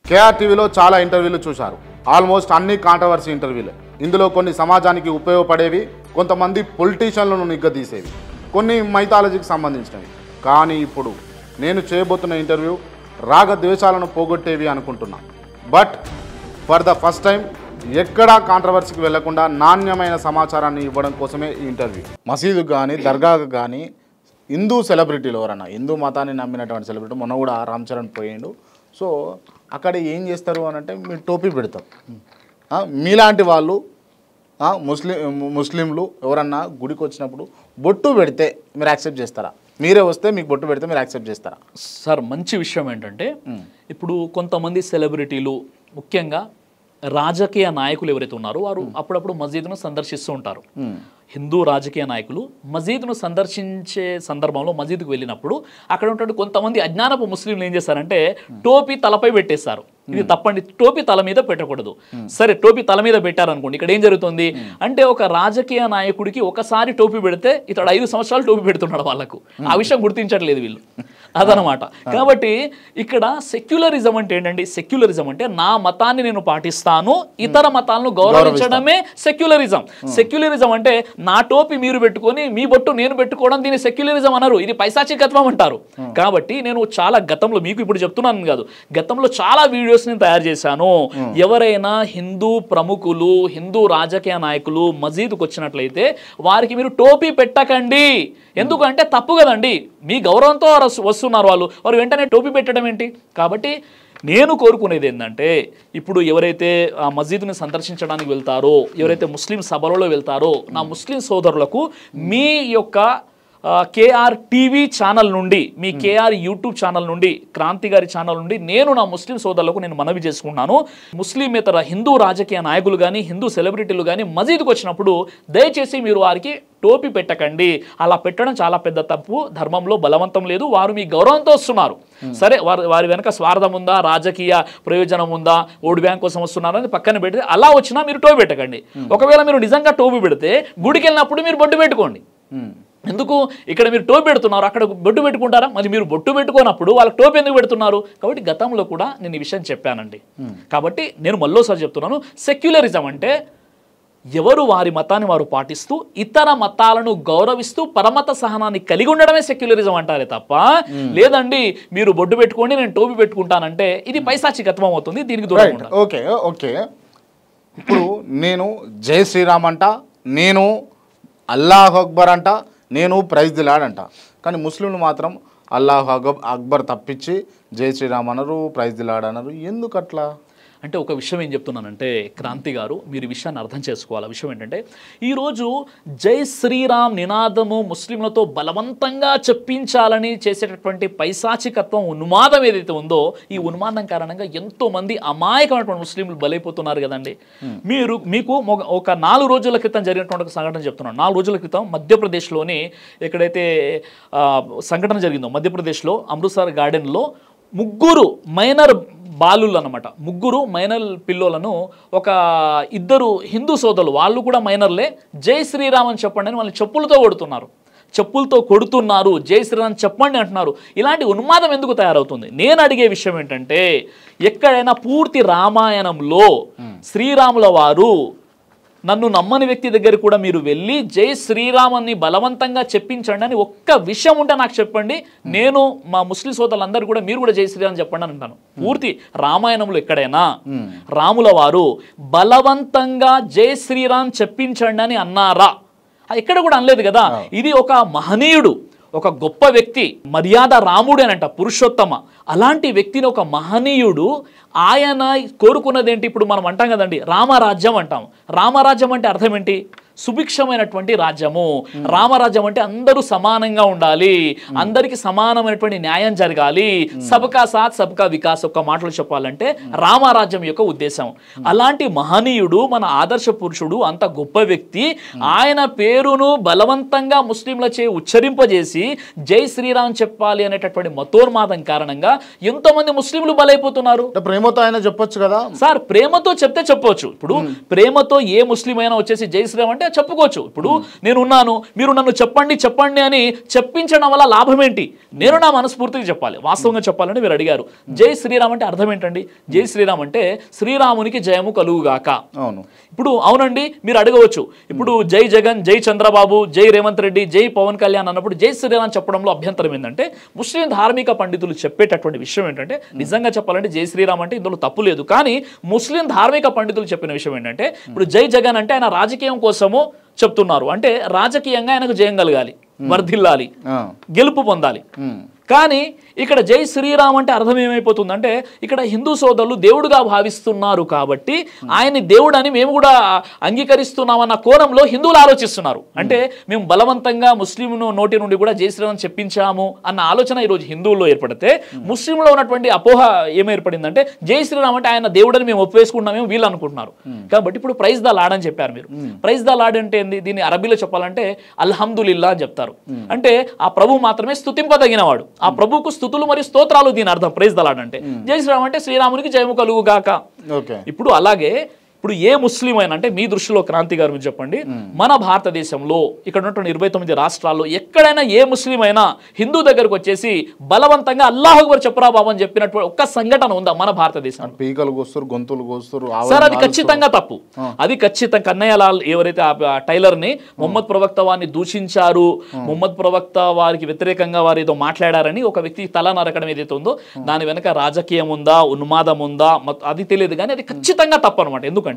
KR టీవీలో చాలా ఇంటర్వ్యూలు చూశారు. ఆల్మోస్ట్ అన్ని కాంట్రవర్సీ ఇంటర్వ్యూలే. ఇందులో కొన్ని సమాజానికి ఉపయోగపడేవి, కొంతమంది పొలిటీషియన్లను నిగ్గదీసేవి, కొన్ని మైథాలజీకి సంబంధించినవి. కానీ ఇప్పుడు నేను చేయబోతున్న ఇంటర్వ్యూ రాగద్వేషాలను పోగొట్టేవి అనుకుంటున్నా. But for the first time ఎక్కడా కాంట్రవర్సీకి వెళ్లకుండా నాణ్యమైన సమాచారాన్ని ఇవ్వడం కోసమే ఈ ఇంటర్వ్యూ. మసీదుకు కానీ దర్గాకు కానీ హిందూ సెలబ్రిటీలు ఎవరన్నా, హిందూ మతాన్ని నమ్మినటువంటి సెలబ్రిటీ, మొన్న కూడా రామ్ చరణ్ పోయిండు. సో అక్కడ ఏం చేస్తారు అని అంటే మీరు టోపీ పెడతారు. మీలాంటి వాళ్ళు ముస్లింలు ఎవరన్నా గుడికి వచ్చినప్పుడు బొట్టు పెడితే మీరు యాక్సెప్ట్ చేస్తారా? మీరే వస్తే మీకు బొట్టు పెడితే మీరు యాక్సెప్ట్ చేస్తారా? సార్, మంచి విషయం ఏంటంటే ఇప్పుడు కొంతమంది సెలబ్రిటీలు, ముఖ్యంగా రాజకీయ నాయకులు ఎవరైతే ఉన్నారో వారు అప్పుడప్పుడు మసీదును సందర్శిస్తూ ఉంటారు. హిందూ రాజకీయ నాయకులు మసీదును సందర్శించే సందర్భంలో మసీదుకు వెళ్ళినప్పుడు అక్కడ ఉన్నటువంటి కొంతమంది అజ్ఞానపు ముస్లింలు ఏం చేస్తారంటే టోపీ తలపై పెట్టేస్తారు. ఇది తప్పండి, టోపీ తల మీద పెట్టకూడదు. సరే, టోపీ తల మీద పెట్టారనుకోండి, ఇక్కడ ఏం జరుగుతుంది అంటే ఒక రాజకీయ నాయకుడికి ఒకసారి టోపీ పెడితే ఇతడు 5 సంవత్సరాలు టోపీ పెడుతున్నాడు. వాళ్ళకు ఆ విషయం గుర్తించట్లేదు వీళ్ళు, అదనమాట. కాబట్టి ఇక్కడ సెక్యులరిజం అంటే ఏంటండి? సెక్యులరిజం అంటే నా మతాన్ని నేను పాటిస్తాను, ఇతర మతాలను గౌరవించడమే సెక్యులరిజం. సెక్యులరిజం అంటే నా టోపీ మీరు పెట్టుకొని మీ బొట్టు నేను పెట్టుకోవడం, దీన్ని సెక్యులరిజం అనరు, ఇది పైశాచికత్వం అంటారు. కాబట్టి నేను చాలా గతంలో, మీకు ఇప్పుడు చెప్తున్నాను కాదు, గతంలో చాలా వీడియోస్ నేను తయారు చేశాను. ఎవరైనా హిందూ ప్రముఖులు, హిందూ రాజకీయ నాయకులు మసీదుకు వచ్చినట్లయితే వారికి మీరు టోపీ పెట్టకండి. ఎందుకంటే తప్పు కదండి, మీ గౌరవంతో వస్తున్నారు వారు వెంటనే టోపీ పెట్టడం ఏంటి? కాబట్టి నేను కోరుకునేది ఏంటంటే, ఇప్పుడు ఎవరైతే ఆ మసీదుని సందర్శించడానికి వెళ్తారో, ఎవరైతే ముస్లిం సభలలో వెళ్తారో, నా ముస్లిం సోదరులకు మీ యొక్క కేఆర్ టీవీ ఛానల్ నుండి, మీ కేఆర్ యూట్యూబ్ ఛానల్ నుండి, క్రాంతి గారి ఛానల్ నుండి నేను నా ముస్లిం సోదరులకు నేను మనవి చేసుకున్నాను. ముస్లిమేతర హిందూ రాజకీయ నాయకులు కానీ, హిందూ సెలబ్రిటీలు కానీ మసీదుకు వచ్చినప్పుడు దయచేసి మీరు వారికి టోపీ పెట్టకండి. అలా పెట్టడం చాలా పెద్ద తప్పు, ధర్మంలో బలవంతం లేదు. వారు మీ గౌరవంతో వస్తున్నారు. సరే, వారి వెనక స్వార్థం ఉందా, రాజకీయ ప్రయోజనం ఉందా, ఓటు బ్యాంక్ కోసం వస్తున్నారని పక్కన పెడితే, అలా వచ్చినా మీరు టోపీ పెట్టకండి. ఒకవేళ మీరు నిజంగా టోపీ పెడితే గుడికి వెళ్ళినప్పుడు మీరు బొట్టు పెట్టుకోండి. ఎందుకు ఇక్కడ మీరు టోపీ పెడుతున్నారు, అక్కడ బొట్టు పెట్టుకుంటారా? మరి మీరు బొట్టు పెట్టుకున్నప్పుడు వాళ్ళకి టోపీ ఎందుకు పెడుతున్నారు? కాబట్టి గతంలో కూడా నేను ఈ విషయం చెప్పానండి. కాబట్టి నేను మళ్ళోసారి చెప్తున్నాను, సెక్యులరిజం అంటే ఎవరు వారి మతాన్ని వారు పాటిస్తూ ఇతర మతాలను గౌరవిస్తూ పరమత సహనాన్ని కలిగి ఉండడమే సెక్యులరిజం అంటారే తప్ప, లేదండి మీరు బొట్టు పెట్టుకోండి నేను టోపీ పెట్టుకుంటానంటే ఇది పైశాచికత్వం అవుతుంది. దీనికి దూరం. ఓకే ఓకే, ఇప్పుడు నేను జై శ్రీరామ్ అంట, నేను అల్లాహ్ అక్బర్ అంట, నేను ప్రైజ్ ది లార్డ్ అంట. కానీ ముస్లింలు మాత్రం అల్లాహ్ అక్బర్ తప్పించి జై శ్రీరామ్ అనరు, ప్రైజ్ ది లార్డ్ అనరు. ఎందుకు అట్లా? అంటే ఒక విషయం ఏం చెప్తున్నానంటే, క్రాంతి గారు మీరు ఈ విషయాన్ని అర్థం చేసుకోవాలి. విషయం ఏంటంటే, ఈరోజు జై శ్రీరామ్ నినాదము ముస్లింలతో బలవంతంగా చెప్పించాలని చేసేటటువంటి పైశాచికత్వం, ఉన్మాదం ఏదైతే ఉందో, ఈ ఉన్మాదం కారణంగా ఎంతోమంది అమాయకమైనటువంటి ముస్లింలు బలైపోతున్నారు కదండి. మీకు ఒక 4 రోజుల క్రితం జరిగినటువంటి ఒక సంఘటన చెప్తున్నాను. 4 రోజుల క్రితం మధ్యప్రదేశ్లోని ఎక్కడైతే సంఘటన జరిగిందో, మధ్యప్రదేశ్లో అమృత్సర్ గార్డెన్లో 3 మైనర్ బాలులు అనమాట, 3 మైనర్ పిల్లోలను ఒక 2 హిందూ సోదరులు, వాళ్ళు కూడా మైనర్లే, జై శ్రీరామ్ అని చెప్పండి అని వాళ్ళని చెప్పులతో కొడుతున్నారు, జై శ్రీరామ్ చెప్పండి అంటున్నారు. ఇలాంటి ఉన్మాదం ఎందుకు తయారవుతుంది? నేను అడిగే విషయం ఏంటంటే, ఎక్కడైనా పూర్తి రామాయణంలో శ్రీరాముల వారు నన్ను నమ్మని వ్యక్తి దగ్గర కూడా మీరు వెళ్ళి జై శ్రీరామ్ అని బలవంతంగా చెప్పించండి అని ఒక్క విషయం ఉంటే నాకు చెప్పండి. నేను మా ముస్లిం సోదరులందరూ కూడా మీరు కూడా జై శ్రీరామ్ చెప్పండి అని అంటాను. పూర్తి రామాయణంలో ఎక్కడైనా రాముల వారు బలవంతంగా జై శ్రీరామ్ చెప్పించండి అని అన్నారా? ఎక్కడ కూడా అనలేదు కదా. ఇది ఒక మహనీయుడు, ఒక గొప్ప వ్యక్తి, మర్యాద రాముడు అనంట, పురుషోత్తమ. అలాంటి వ్యక్తిని, ఒక మహనీయుడు, ఆయన కోరుకున్నది ఏంటి? ఇప్పుడు మనం అంటాం కదండి రామరాజ్యం అంటాం. రామరాజ్యం అంటే అర్థం ఏంటి? సుభిక్షమైనటువంటి రాజ్యము. రామరాజ్యం అంటే అందరూ సమానంగా ఉండాలి, అందరికి సమానమైనటువంటి న్యాయం జరగాలి, సబ్కా సాత్ సబ్కా వికాస్. ఒక్క మాటలు చెప్పాలంటే రామరాజ్యం యొక్క ఉద్దేశం. అలాంటి మహనీయుడు, మన ఆదర్శ పురుషుడు, అంత గొప్ప వ్యక్తి, ఆయన పేరును బలవంతంగా ముస్లింలచే ఉచ్చరింపజేసి జై శ్రీరామ్ చెప్పాలి అనేటటువంటి మతోన్మాదం కారణంగా ఎంతో మంది ముస్లింలు బలైపోతున్నారు. ప్రేమతో ఆయన చెప్పొచ్చు కదా సార్, ప్రేమతో చెప్తే చెప్పొచ్చు. ఇప్పుడు ప్రేమతో ఏ ముస్లిం అయినా వచ్చేసి జై శ్రీరామ్ అంటే అంటే చెప్పుకోవచ్చు. ఇప్పుడు నేనున్నాను, మీరు నన్ను చెప్పండి అని చెప్పించడం వల్ల లాభం ఏంటి? నేను నా మనస్ఫూర్తిగా చెప్పాలి. వాస్తవంగా చెప్పాలని మీరు అడిగారు. జై శ్రీరామ్ అంటే అర్థం ఏంటండి? జై శ్రీరామ్ అంటే శ్రీరామునికి జయము కలుగుగాక. అవును. ఇప్పుడు అవునండి మీరు అడగవచ్చు, ఇప్పుడు జై జగన్, జై చంద్రబాబు, జై రేవంత్ రెడ్డి, జై పవన్ కళ్యాణ్ అన్నప్పుడు జై శ్రీరామ్ చెప్పడంలో అభ్యంతరం ఏంటంటే, ముస్లిం ధార్మిక పండితులు చెప్పేటటువంటి విషయం ఏంటంటే, నిజంగా చెప్పాలంటే జై శ్రీరామ్ అంటే ఇందులో తప్పు లేదు. కానీ ముస్లిం ధార్మిక పండితులు చెప్పిన విషయం ఏంటంటే, ఇప్పుడు జై జగన్ అంటే ఆయన రాజకీయం కోసము చెప్తున్నారు. అంటే రాజకీయంగా ఆయనకు జయం కలగాలి, వర్ధిల్లాలి, గెలుపు పొందాలి. కానీ ఇక్కడ జై శ్రీరామ్ అంటే అర్థం ఏమైపోతుందంటే, ఇక్కడ హిందూ సోదరులు దేవుడుగా భావిస్తున్నారు కాబట్టి ఆయన్ని దేవుడు అని మేము కూడా అంగీకరిస్తున్నామన్న కోణంలో హిందువులు ఆలోచిస్తున్నారు. అంటే మేము బలవంతంగా ముస్లిం నోటి నుండి కూడా జై శ్రీరామ్ చెప్పించాము అన్న ఆలోచన ఈరోజు హిందువుల్లో ఏర్పడితే, ముస్లింలో ఉన్నటువంటి అపోహ ఏమేర్పడిందంటే జై శ్రీరామ్ అంటే ఆయన దేవుడని మేము ఒప్పేసుకున్నామేమో వీళ్ళు అనుకుంటున్నారు. కాబట్టి ఇప్పుడు ప్రైజ్ ద లార్డ్ అని చెప్పారు మీరు. ప్రైజ్ ద లార్డ్ అంటే ఏంది? దీన్ని అరబీలో చెప్పాలంటే అల్హమ్దులిల్లా అని చెప్తారు. అంటే ఆ ప్రభు మాత్రమే స్తుతింపదగినవాడు, ఆ ప్రభువుకు స్తుతులు మరియు స్తోత్రాలు దీని అర్థం ప్రైజ్ ద లార్డ్ అంటే. జై శ్రీరామ్ అంటే శ్రీరామునికి జయము కలుగుగాక. ఇప్పుడు అలాగే ఇప్పుడు ఏ ముస్లిం అయినా, అంటే మీ దృష్టిలో క్రాంతి గారు మీరు చెప్పండి, మన భారతదేశంలో ఇక్కడ ఉన్నటువంటి 29 రాష్ట్రాల్లో ఎక్కడైనా ఏ ముస్లిం అయినా హిందూ దగ్గరకు వచ్చేసి బలవంతంగా అల్లాహ్ అక్బర్ చెప్పురా బాబు అని చెప్పినటువంటి ఒక్క సంఘటన ఉందా మన భారతదేశం? పీకలు కోస్తారు, గొంతులు కోస్తారు సార్, అది ఖచ్చితంగా తప్పు. అది ఖచ్చితంగా కన్నయ్యలాల్ ఎవరైతే ఆ టైలర్ ని మొహమ్మద్ ప్రవక్త వారిని దూషించారు, మొహమ్మద్ ప్రవక్త వారికి వ్యతిరేకంగా వారు ఏదో మాట్లాడారని ఒక వ్యక్తి తల నరకడం ఏదైతే ఉందో, దాని వెనక రాజకీయం ఉందా, ఉన్మాదం ఉందా, అది తెలియదు. కానీ అది ఖచ్చితంగా తప్పు అనమాట. ఎందుకంటే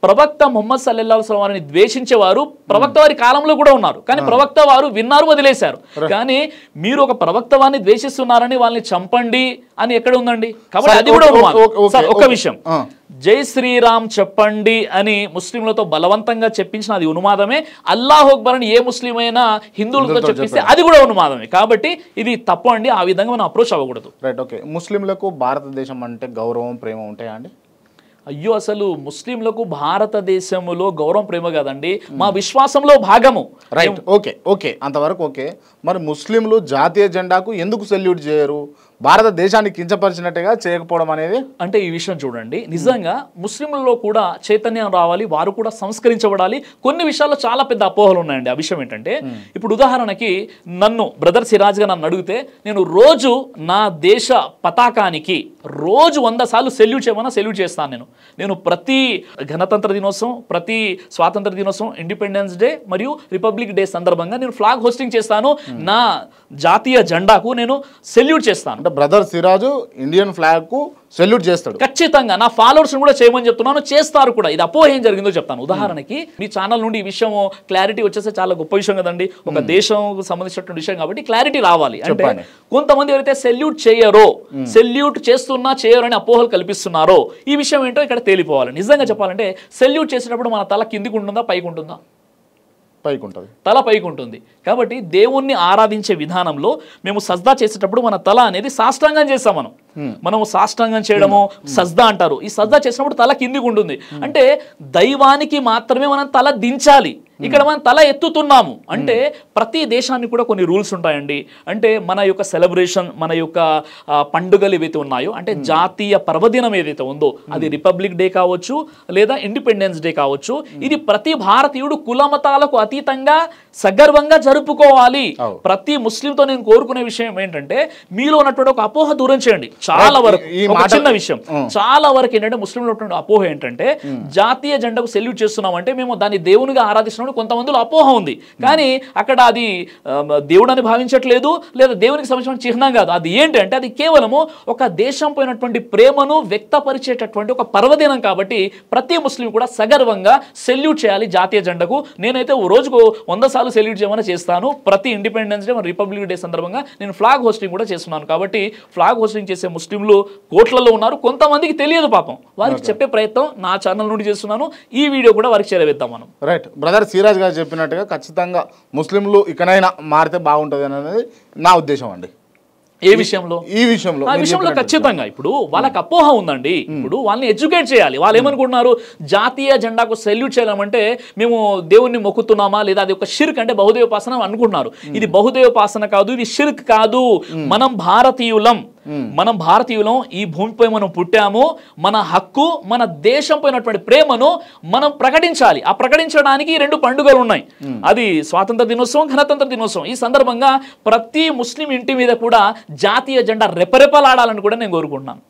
ప్రవక్త ముహమ్మద్ సల్లల్లాహు అలైహి వసల్లం వారిని ద్వేషించేవారు ప్రవక్త వారి కాలంలో కూడా ఉన్నారు. కానీ ప్రవక్త వారు విన్నారు, వదిలేశారు. కానీ మీరు ఒక ప్రవక్త వారిని ద్వేషిస్తున్నారని వాళ్ళని చంపండి అని ఎక్కడ ఉందండి? కాబట్టి అది కూడా ఒక విషయం. జై శ్రీరామ్ చెప్పండి అని ముస్లింలతో బలవంతంగా చెప్పించిన అది ఉన్మాదమే. అల్లాహ్ అక్బర్ అని ఏ ముస్లిం అయినా హిందువులతో చెప్పిస్తే అది కూడా ఉన్మాదమే. కాబట్టి ఇది తప్పు అండి. ఆ విధంగా మనం అప్రోచ్ అవ్వకూడదు. Right, okay. ముస్లింలకు భారతదేశం అంటే గౌరవం, ప్రేమ ఉంటాయా అండి? అయ్యో, అసలు ముస్లింలకు భారతదేశంలో గౌరవం, ప్రేమ కాదండి, మా విశ్వాసంలో భాగము. రైట్, ఓకే ఓకే, అంతవరకు ఓకే. మరి ముస్లింలు జాతీయ జెండాకు ఎందుకు సెల్యూట్ చేయరు? భారతదేశాన్ని కించపరిచినట్టుగా చేయకపోవడం అనేది అంటే ఈ విషయం చూడండి, నిజంగా ముస్లింలలో కూడా చైతన్యం రావాలి, వారు కూడా సంస్కరించబడాలి. కొన్ని విషయాల్లో చాలా పెద్ద అపోహలు ఉన్నాయండి. ఆ విషయం ఏంటంటే, ఇప్పుడు ఉదాహరణకి నన్ను బ్రదర్ సిరాజ్గా నన్ను అడిగితే, నేను రోజు నా దేశ పతాకానికి రోజు 100 సార్లు సెల్యూట్ చేయమన్నా సెల్యూట్ చేస్తాను. నేను ప్రతి గణతంత్ర దినోత్సవం, ప్రతి స్వాతంత్ర దినోత్సవం, ఇండిపెండెన్స్ డే మరియు రిపబ్లిక్ డే సందర్భంగా నేను ఫ్లాగ్ హోస్టింగ్ చేస్తాను. నా జాతీయ జెండాకు నేను సెల్యూట్ చేస్తాను. అంటే బ్రదర్ సిరాజు ఇండియన్ ఫ్లాగ్ కు సెల్యూట్ చేస్తాడు. ఖచ్చితంగా నా ఫాలోవర్స్ కూడా చేయమని చెప్తున్నాను, చేస్తారు కూడా. ఇది అపోహ ఏం జరిగిందో చెప్తాను. ఉదాహరణకి మీ ఛానల్ నుండి ఈ విషయం క్లారిటీ వచ్చేస్తే చాలా గొప్ప విషయం కదండి. ఒక దేశంకు సంబంధించినటువంటి విషయం కాబట్టి క్లారిటీ రావాలి. అంటే కొంతమంది ఎవరైతే సెల్యూట్ చేయరో, సెల్యూట్ చేస్తున్నా చేయరు అని అపోహలు కల్పిస్తున్నారో, ఈ విషయం ఏంటో ఇక్కడ తేలిపోవాలి. నిజంగా చెప్పాలంటే సెల్యూట్ చేసేటప్పుడు మన తల కిందికి ఉంటుందా, పైకి ఉంటుందా? పైకి ఉంటుంది. తల పైకి ఉంటుంది. కాబట్టి దేవుణ్ణి ఆరాధించే విధానంలో మేము సజ్దా చేసేటప్పుడు మన తల అనేది సాష్టాంగం చేస్తాం. మనము సాష్టాంగం చేయడము సజ్దా అంటారు. ఈ సజ్దా చేసినప్పుడు తల కిందికి ఉంటుంది. అంటే దైవానికి మాత్రమే మనం తల దించాలి. ఇక్కడ మనం తల ఎత్తుతున్నాము అంటే ప్రతి దేశానికి కూడా కొన్ని రూల్స్ ఉంటాయండి. అంటే మన యొక్క సెలబ్రేషన్, మన యొక్క పండుగలు ఏవైతే ఉన్నాయో, అంటే జాతీయ పర్వదినం ఏదైతే ఉందో, అది రిపబ్లిక్ డే కావచ్చు లేదా ఇండిపెండెన్స్ డే కావచ్చు, ఇది ప్రతి భారతీయుడు కులమతాలకు అతీతంగా సగర్వంగా జరుపుకోవాలి. ప్రతి ముస్లింతో నేను కోరుకునే విషయం ఏంటంటే, మీలో ఉన్నటువంటి ఒక అపోహ దూరం చేయండి. చాలా వరకు చిన్న విషయం, చాలా వరకు ఏంటంటే ముస్లింలో ఉన్నటువంటి అపోహ ఏంటంటే, జాతీయ జెండాకు సెల్యూట్ చేస్తున్నాం అంటే మేము దాన్ని దేవునిగా ఆరాధిస్తున్నాం కొంతమందిలో అపోహ ఉంది. కానీ అక్కడ అది దేవుడు అని భావించట్లేదు, లేదా దేవునికి సంబంధించిన చిహ్నం కాదు. అది ఏంటంటే అది కేవలము ఒక దేశం పోయినటువంటి ప్రేమను వ్యక్తపరిచేటటువంటి ఒక పర్వదినం. కాబట్టి ప్రతి ముస్లిం కూడా సగర్వంగా సెల్యూట్ చేయాలి జాతీయ జెండాకు. నేనైతే రోజుకు 100 సార్లు సెల్యూట్ చేయమని చేస్తాను. ప్రతి ఇండిపెండెన్స్ డే, రిపబ్లిక్ డే సందర్భంగా నేను ఫ్లాగ్ హోస్టింగ్ కూడా చేస్తున్నాను. కాబట్టి ఫ్లాగ్ హోస్టింగ్ చేసే ముస్లింలు కోట్లలో ఉన్నారు. కొంతమందికి తెలియదు పాపం, వారికి చెప్పే ప్రయత్నం నా ఛానల్ నుండి చేస్తున్నాను. ఈ వీడియో కూడా వారికి చేరవేద్దాం మనం. రైట్, బ్రదర్ సిరాజ్ గారు చెప్పినట్టుగా ఖచ్చితంగా ముస్లింలు ఇకనైనా మారితే బాగుంటుంది అనేది నా ఉద్దేశం అండి. ఏ విషయంలో? ఈ విషయంలో ఖచ్చితంగా. ఇప్పుడు వాళ్ళకి అపోహ ఉందండి. ఇప్పుడు వాళ్ళని ఎడ్యుకేట్ చేయాలి. వాళ్ళు ఏమనుకుంటున్నారు, జాతీయ జెండాకు సెల్యూట్ చేయాలంటే మేము దేవుణ్ణి మొక్కుతున్నామా, లేదా అది ఒక షిర్క్, అంటే బహుదేవోపాసన అనుకుంటున్నారు. ఇది బహుదేవోపాసన కాదు, ఇది షిర్క్ కాదు. మనం భారతీయులం, మనం భారతీయులం, ఈ భూమిపై మనం పుట్టాము, మన హక్కు, మన దేశంపై ఉన్నటువంటి ప్రేమను మనం ప్రకటించాలి. ఆ ప్రకటించడానికి 2 పండుగలు ఉన్నాయి. అది స్వాతంత్ర దినోత్సవం, గణతంత్ర దినోత్సవం. ఈ సందర్భంగా ప్రతి ముస్లిం ఇంటి మీద కూడా జాతీయ జెండా రెపరెపలాడాలని కూడా నేను కోరుకుంటున్నాను.